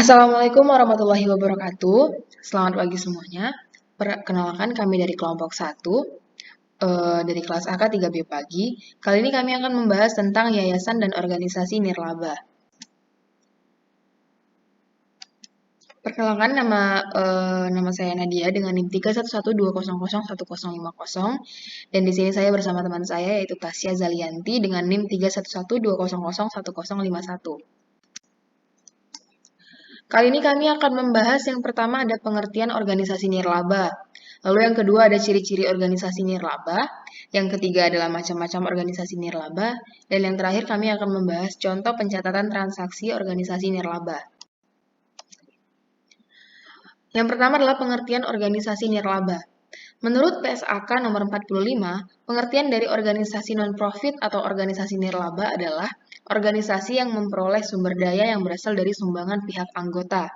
Assalamualaikum warahmatullahi wabarakatuh. Selamat pagi semuanya. Perkenalkan kami dari kelompok 1, dari kelas AK 3B pagi. Kali ini kami akan membahas tentang yayasan dan organisasi nirlaba. Perkenalkan nama saya Nadia dengan NIM 31120010050 dan di sini saya bersama teman saya yaitu Tasya Zalianti dengan NIM 31120001051. Kali ini kami akan membahas yang pertama ada pengertian organisasi nirlaba. Lalu yang kedua ada ciri-ciri organisasi nirlaba. Yang ketiga adalah macam-macam organisasi nirlaba. Dan yang terakhir kami akan membahas contoh pencatatan transaksi organisasi nirlaba. Yang pertama adalah pengertian organisasi nirlaba. Menurut PSAK nomor 45, pengertian dari organisasi non-profit atau organisasi nirlaba adalah organisasi yang memperoleh sumber daya yang berasal dari sumbangan pihak anggota.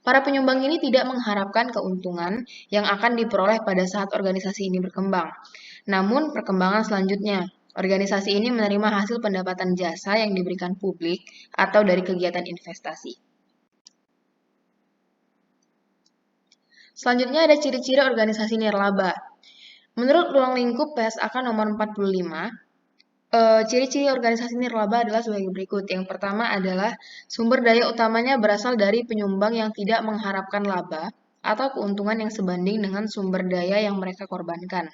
Para penyumbang ini tidak mengharapkan keuntungan yang akan diperoleh pada saat organisasi ini berkembang. Namun, perkembangan selanjutnya, organisasi ini menerima hasil pendapatan jasa yang diberikan publik atau dari kegiatan investasi. Selanjutnya ada ciri-ciri organisasi nirlaba. Menurut ruang lingkup PSAK nomor 45, ciri-ciri organisasi nirlaba adalah sebagai berikut. Yang pertama adalah sumber daya utamanya berasal dari penyumbang yang tidak mengharapkan laba atau keuntungan yang sebanding dengan sumber daya yang mereka korbankan.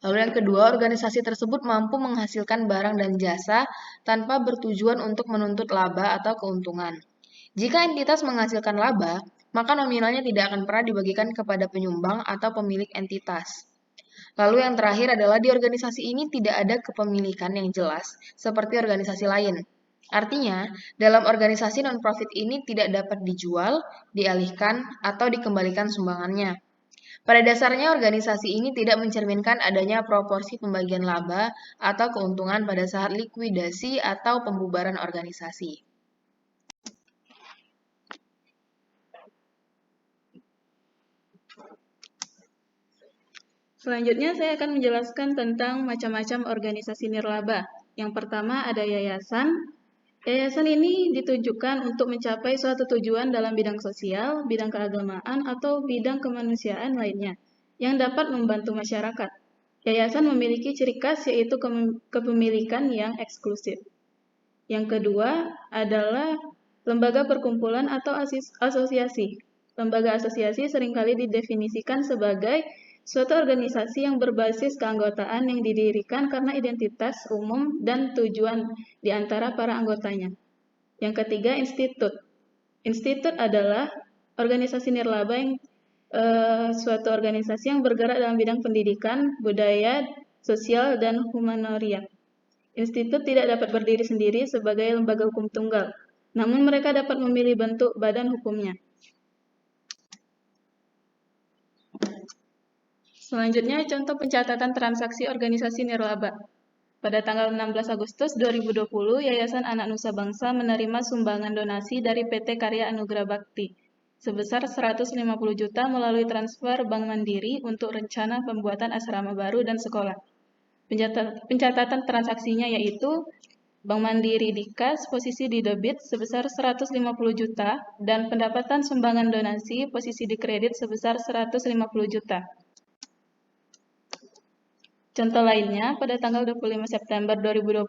Lalu yang kedua, organisasi tersebut mampu menghasilkan barang dan jasa tanpa bertujuan untuk menuntut laba atau keuntungan. Jika entitas menghasilkan laba, maka nominalnya tidak akan pernah dibagikan kepada penyumbang atau pemilik entitas. Lalu yang terakhir adalah di organisasi ini tidak ada kepemilikan yang jelas seperti organisasi lain. Artinya, dalam organisasi non-profit ini tidak dapat dijual, dialihkan, atau dikembalikan sumbangannya. Pada dasarnya organisasi ini tidak mencerminkan adanya proporsi pembagian laba atau keuntungan pada saat likuidasi atau pembubaran organisasi. Selanjutnya saya akan menjelaskan tentang macam-macam organisasi nirlaba. Yang pertama ada yayasan. Yayasan ini ditujukan untuk mencapai suatu tujuan dalam bidang sosial, bidang keagamaan, atau bidang kemanusiaan lainnya yang dapat membantu masyarakat. Yayasan memiliki ciri khas yaitu kepemilikan yang eksklusif. Yang kedua adalah lembaga perkumpulan atau asosiasi. Lembaga asosiasi seringkali didefinisikan sebagai suatu organisasi yang berbasis keanggotaan yang didirikan karena identitas umum dan tujuan di antara para anggotanya. Yang ketiga, institut. Institut adalah organisasi nirlaba yang suatu organisasi yang bergerak dalam bidang pendidikan, budaya, sosial, dan humaniora. Institut tidak dapat berdiri sendiri sebagai lembaga hukum tunggal, namun mereka dapat memilih bentuk badan hukumnya. Selanjutnya, contoh pencatatan transaksi organisasi nirlaba. Pada tanggal 16 Agustus 2020, Yayasan Anak Nusa Bangsa menerima sumbangan donasi dari PT Karya Anugerah Bakti sebesar 150 juta melalui transfer Bank Mandiri untuk rencana pembuatan asrama baru dan sekolah. Pencatatan transaksinya yaitu Bank Mandiri di kas posisi di debit sebesar 150 juta dan pendapatan sumbangan donasi posisi di kredit sebesar 150 juta. Contoh lainnya, pada tanggal 25 September 2020,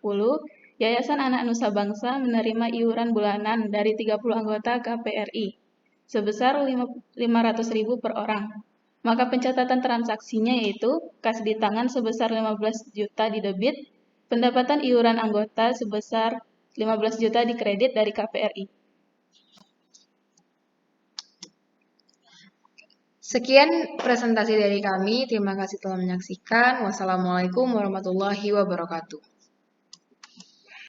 Yayasan Anak Nusa Bangsa menerima iuran bulanan dari 30 anggota KPRI sebesar 500.000 per orang. Maka pencatatan transaksinya yaitu kas di tangan sebesar 15 juta di debit, pendapatan iuran anggota sebesar 15 juta di kredit dari KPRI. Sekian presentasi dari kami. Terima kasih telah menyaksikan. Wassalamualaikum warahmatullahi wabarakatuh.